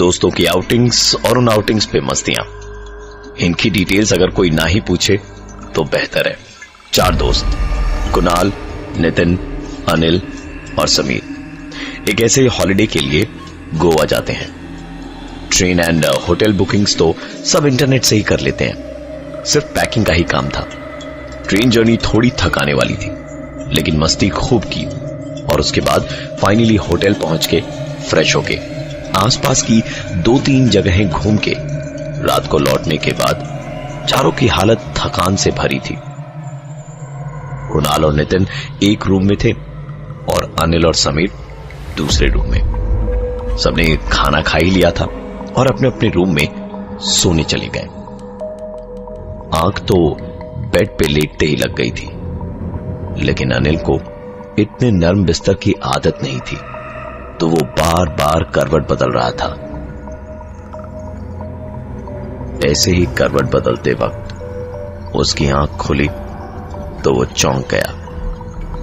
दोस्तों की आउटिंग्स और उन आउटिंग्स पे मस्तियां। इनकी डिटेल्स अगर कोई ना ही पूछे तो बेहतर है। 4 दोस्त, कुणाल, नितिन, अनिल और समीर एक ऐसे हॉलिडे के लिए गोवा जाते हैं। ट्रेन एंड होटल बुकिंग्स तो सब इंटरनेट से ही कर लेते हैं, सिर्फ पैकिंग का ही काम था। ट्रेन जर्नी थोड़ी थकाने वाली थी, लेकिन मस्ती खूब की और उसके बाद फाइनली होटल पहुंच के फ्रेश होके आसपास की 2-3 जगहें घूम के रात को लौटने के बाद चारों की हालत थकान से भरी थी। कुणाल और नितिन एक रूम में थे और अनिल और समीर दूसरे रूम में। सबने खाना खा ही लिया था और अपने अपने रूम में सोने चले गए। आंख तो बेड पे लेटते ही लग गई थी, लेकिन अनिल को इतने नरम बिस्तर की आदत नहीं थी, तो वो बार बार करवट बदल रहा था। ऐसे ही करवट बदलते वक्त उसकी आंख खुली तो वो चौंक गया।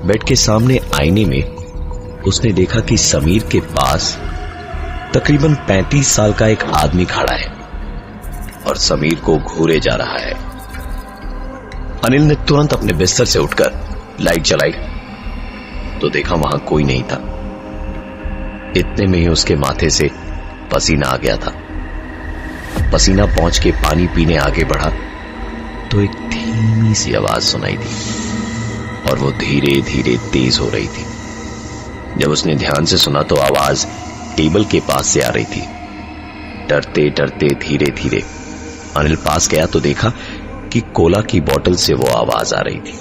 बेड के सामने आईने में उसने देखा कि समीर के पास तकरीबन 35 साल का एक आदमी खड़ा है और समीर को घूरे जा रहा है। अनिल ने तुरंत अपने बिस्तर से उठकर लाइट जलाई तो देखा वहां कोई नहीं था। इतने में ही उसके माथे से पसीना आ गया था। पसीना पहुंच के पानी पीने आगे बढ़ा तो एक धीमी सी आवाज सुनाई दी और वो धीरे धीरे तेज हो रही थी। जब उसने ध्यान से सुना तो आवाज टेबल के पास से आ रही थी। डरते डरते धीरे धीरे अनिल पास गया तो देखा कि कोला की बोतल से वो आवाज आ रही थी।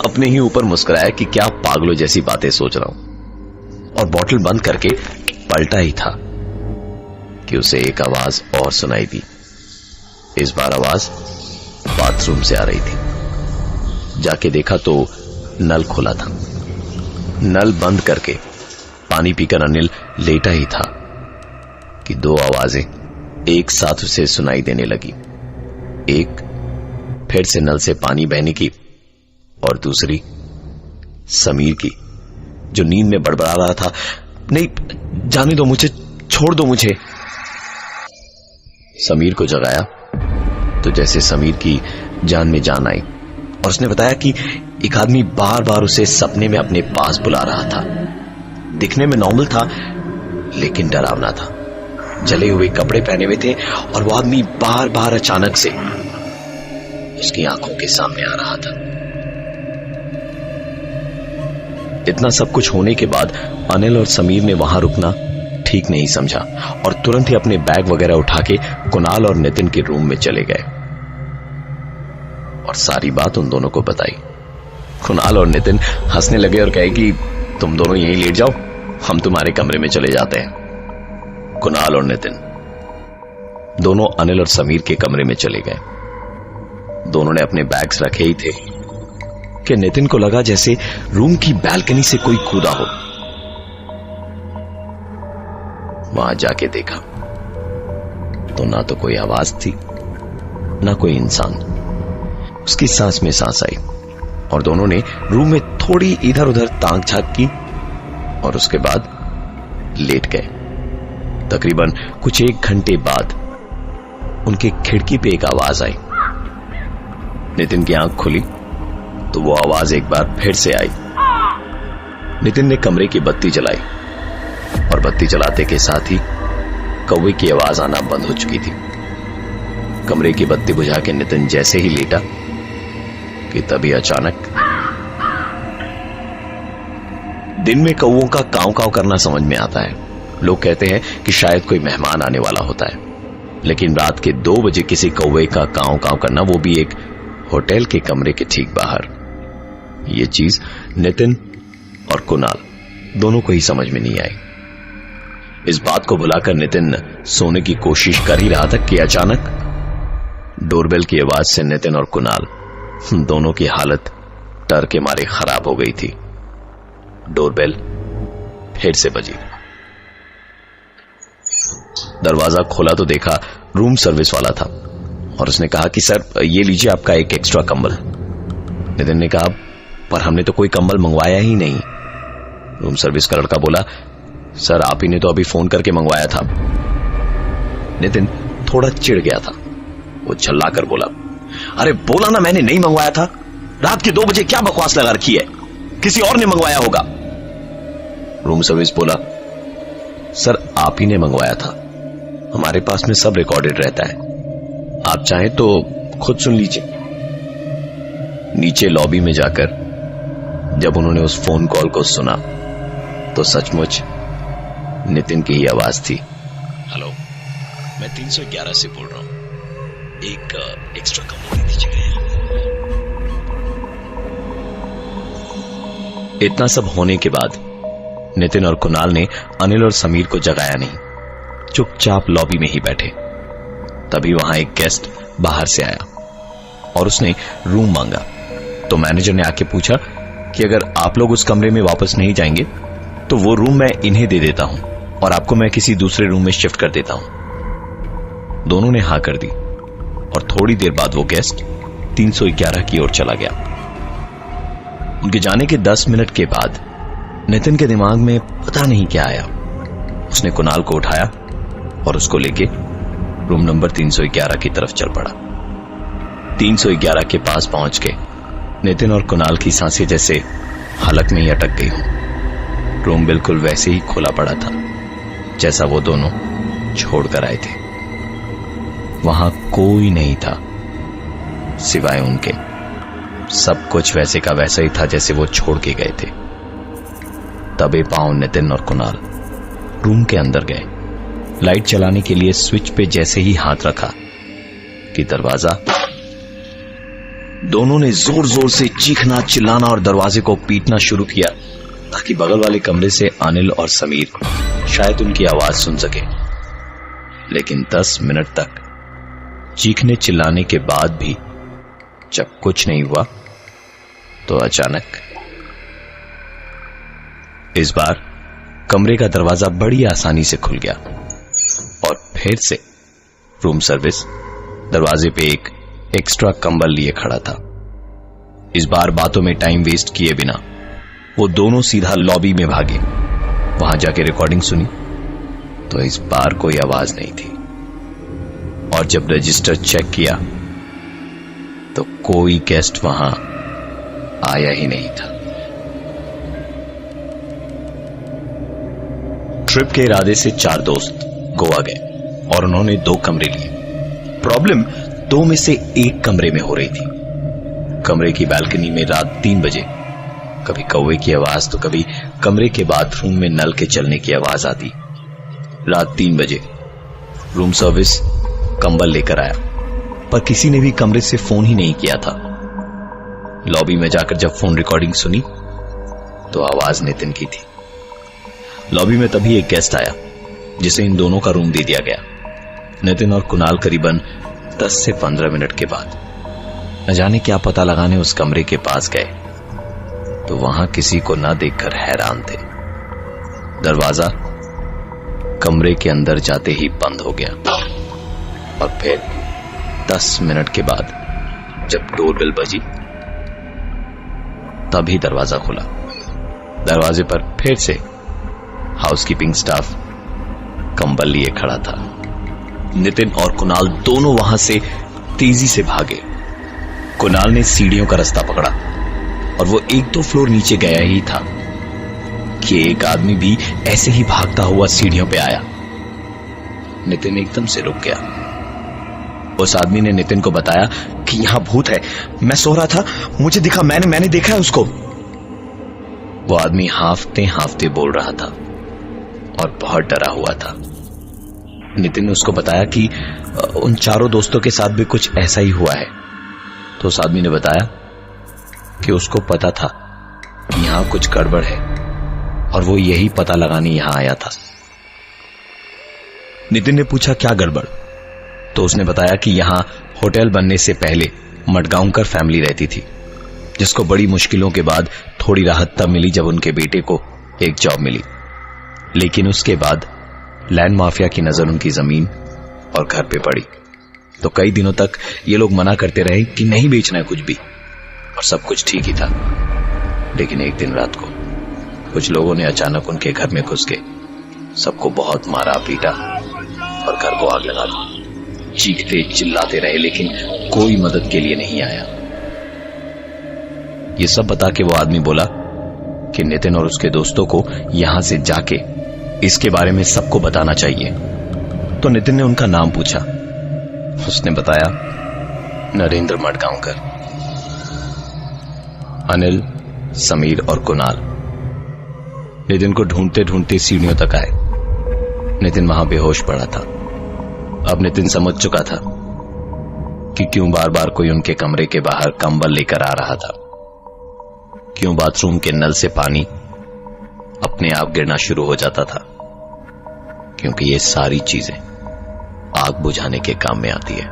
अपने ही ऊपर मुस्कुराया कि क्या पागलों जैसी बातें सोच रहा हूं, और बोतल बंद करके पलटा ही था कि उसे एक आवाज और सुनाई दी। इस बार आवाज बाथरूम से आ रही थी। जाके देखा तो नल खुला था। नल बंद करके पानी पीकर अनिल लेटा ही था कि 2 आवाजें एक साथ उसे सुनाई देने लगी। एक फिर से नल से पानी बहने की और दूसरी समीर की, जो नींद में बड़बड़ा रहा था, नहीं जाने दो मुझे, छोड़ दो मुझे। समीर को जगाया तो जैसे समीर की जान में जान आई और उसने बताया कि एक आदमी बार बार उसे सपने में अपने पास बुला रहा था। दिखने में नॉर्मल था लेकिन डरावना था। जले हुए कपड़े पहने हुए थे और वो आदमी बार बार अचानक से उसकी आंखों के सामने आ रहा था। इतना सब कुछ होने के बाद अनिल और समीर ने वहां रुकना ठीक नहीं समझा और तुरंत ही अपने बैग वगैरह उठा के कुणाल और नितिन के रूम में चले गए और सारी बात उन दोनों को बताई। कुणाल और नितिन हंसने लगे और कहे कि तुम दोनों यहीं लेट जाओ, हम तुम्हारे कमरे में चले जाते हैं। कुणाल और नितिन दोनों अनिल और समीर के कमरे में चले गए। दोनों ने अपने बैग्स रखे ही थे कि नितिन को लगा जैसे रूम की बालकनी से कोई कूदा हो। वहां जाके देखा तो ना तो कोई आवाज थी ना कोई इंसान। उसकी सांस में सांस आई और दोनों ने रूम में थोड़ी इधर उधर ताक झांक की और उसके बाद लेट गए। तकरीबन कुछ 1 घंटे बाद उनके खिड़की पे एक आवाज आई। नितिन की आंख खुली तो वो आवाज एक बार फिर से आई। नितिन ने कमरे की बत्ती जलाई और बत्ती जलाते के साथ ही कौवे की आवाज आना बंद हो चुकी थी। कमरे की बत्ती बुझा के नितिन जैसे ही लेटा कि तभी अचानक दिन में कौवों का काव काव करना समझ में आता है। लोग कहते हैं कि शायद कोई मेहमान आने वाला होता है, लेकिन रात के 2 बजे किसी कौवे का काव काव करना, वो भी एक होटल के कमरे के ठीक बाहर, ये चीज नितिन और कुणाल दोनों को ही समझ में नहीं आई। इस बात को भुलाकर नितिन सोने की कोशिश कर ही रहा था कि अचानक डोरबेल की आवाज से नितिन और कुणाल दोनों की हालत डर के मारे खराब हो गई थी। डोरबेल फिर से बजी। दरवाजा खोला तो देखा रूम सर्विस वाला था और उसने कहा कि सर ये लीजिए आपका एक एक्स्ट्रा कंबल। नितिन ने कहा पर हमने तो कोई कंबल मंगवाया ही नहीं। रूम सर्विस का लड़का बोला सर आप ही ने तो अभी फोन करके मंगवाया था। नितिन थोड़ा चिढ़ गया था। वो चिल्लाकर बोला, अरे बोला ना मैंने नहीं मंगवाया था। रात के 2 बजे क्या बकवास लगा रखी है, किसी और ने मंगवाया होगा। रूम सर्विस बोला, सर आप ही ने मंगवाया था, हमारे पास में सब रिकॉर्डेड रहता है, आप चाहें तो खुद सुन लीजिए। नीचे लॉबी में जाकर जब उन्होंने उस फोन कॉल को सुना तो सचमुच नितिन की ही आवाज थी। हेलो, मैं 311 से बोल रहा हूं, एक एक्स्ट्रा कमरा दे दीजिएगा। इतना सब होने के बाद नितिन और कुणाल ने अनिल और समीर को जगाया नहीं, चुपचाप लॉबी में ही बैठे। तभी वहां एक गेस्ट बाहर से आया और उसने रूम मांगा। तो मैनेजर ने आके पूछा कि अगर आप लोग उस कमरे में वापस नहीं जाएंगे तो वो रूम मैं इन्हें दे देता हूं और आपको मैं किसी दूसरे रूम में शिफ्ट कर देता हूं। दोनों ने हां कर दी और थोड़ी देर बाद वो गेस्ट 311 की ओर चला गया। उनके जाने के 10 मिनट के बाद नितिन के दिमाग में पता नहीं क्या आया। उसने कुणाल को उठाया और उसको लेके रूम नंबर 311 की तरफ चल पड़ा। 311 के पास पहुंच के नितिन और कुणाल की सांसें जैसे हलक में ही अटक गई हों। रूम बिल्कुल वैसे ही खुला पड़ा था जैसा वो दोनों छोड़कर आए थे। वहां कोई नहीं था सिवाय उनके। सब कुछ वैसे का वैसा ही था जैसे वो छोड़ के गए थे। तबे पांव नितिन और कुणाल रूम के अंदर गए। लाइट चलाने के लिए स्विच पे जैसे ही हाथ रखा कि दरवाजा, दोनों ने जोर जोर से चीखना, चिल्लाना और दरवाजे को पीटना शुरू किया ताकि बगल वाले कमरे से अनिल और समीर शायद उनकी आवाज सुन सके। लेकिन 10 मिनट तक चीखने चिल्लाने के बाद भी जब कुछ नहीं हुआ तो अचानक इस बार कमरे का दरवाजा बड़ी आसानी से खुल गया और फिर से रूम सर्विस दरवाजे पे एक एक्स्ट्रा कंबल लिए खड़ा था। इस बार बातों में टाइम वेस्ट किए बिना वो दोनों सीधा लॉबी में भागे। वहां जाके रिकॉर्डिंग सुनी तो इस बार कोई आवाज नहीं थी और जब रजिस्टर चेक किया तो कोई गेस्ट वहां आया ही नहीं था। ट्रिप के इरादे से 4 दोस्त गोवा गए और उन्होंने 2 कमरे लिए। प्रॉब्लम 2 में से 1 कमरे में हो रही थी। कमरे की बालकनी में रात 3 बजे कभी कौवे की आवाज तो कभी कमरे के बाथरूम में नल के चलने की आवाज आती। रात 3 बजे रूम सर्विस कंबल लेकर आया पर किसी ने भी कमरे से फोन ही नहीं किया था। लॉबी में जाकर जब फोन रिकॉर्डिंग सुनी तो आवाज नितिन की थी। लॉबी में तभी एक गेस्ट आया जिसे इन दोनों का रूम दे दिया गया। नितिन और कुणाल करीबन 10 से 15 मिनट के बाद न जाने क्या पता लगाने उस कमरे के पास गए तो वहां किसी को न देखकर हैरान थे। दरवाजा कमरे के अंदर जाते ही बंद हो गया और फिर 10 मिनट के बाद जब डोरबेल बजी तभी दरवाजा खुला। दरवाजे पर फिर से हाउसकीपिंग स्टाफ कंबल लिए खड़ा था। नितिन और कुणाल दोनों वहां से तेजी से भागे। कुणाल ने सीढ़ियों का रास्ता पकड़ा और वो 1-2 फ्लोर नीचे गया ही था कि एक आदमी भी ऐसे ही भागता हुआ सीढ़ियों पे आया। नितिन एकदम से रुक गया। उस आदमी ने नितिन को बताया कि यहां भूत है, मैं सो रहा था, मुझे दिखा, मैंने देखा है उसको। वो आदमी हाफते हाफते बोल रहा था और बहुत डरा हुआ था। नितिन ने उसको बताया कि उन 4 दोस्तों के साथ भी कुछ ऐसा ही हुआ है। तो उस आदमी ने बताया कि उसको पता था कि यहां कुछ गड़बड़ है और वो यही पता लगाने यहां आया था। नितिन ने पूछा क्या गड़बड़, तो उसने बताया कि यहां होटल बनने से पहले मडगांवकर फैमिली रहती थी, जिसको बड़ी मुश्किलों के बाद थोड़ी राहत तब मिली जब उनके बेटे को एक जॉब मिली। लेकिन उसके बाद लैंड माफिया की नजर उनकी जमीन और घर पे पड़ी तो कई दिनों तक ये लोग मना करते रहे कि नहीं बेचना है कुछ भी और सब कुछ ठीक ही था। लेकिन एक दिन रात को कुछ लोगों ने अचानक उनके घर में घुस के सबको बहुत मारा पीटा और घर को आग लगा दी। चीखते चिल्लाते रहे लेकिन कोई मदद के लिए नहीं आया। ये सब बता के वो आदमी बोला कि नितिन और उसके दोस्तों को यहां से जाके इसके बारे में सबको बताना चाहिए। तो नितिन ने उनका नाम पूछा। उसने बताया नरेंद्र मडगांवकर, अनिल, समीर और कुणाल। नितिन को ढूंढते ढूंढते सीढ़ियों तक आए। नितिन वहां बेहोश पड़ा था। अब नितिन समझ चुका था कि क्यों बार बार कोई उनके कमरे के बाहर कंबल लेकर आ रहा था, क्यों बाथरूम के नल से पानी अपने आप गिरना शुरू हो जाता था, क्योंकि ये सारी चीजें आग बुझाने के काम में आती है।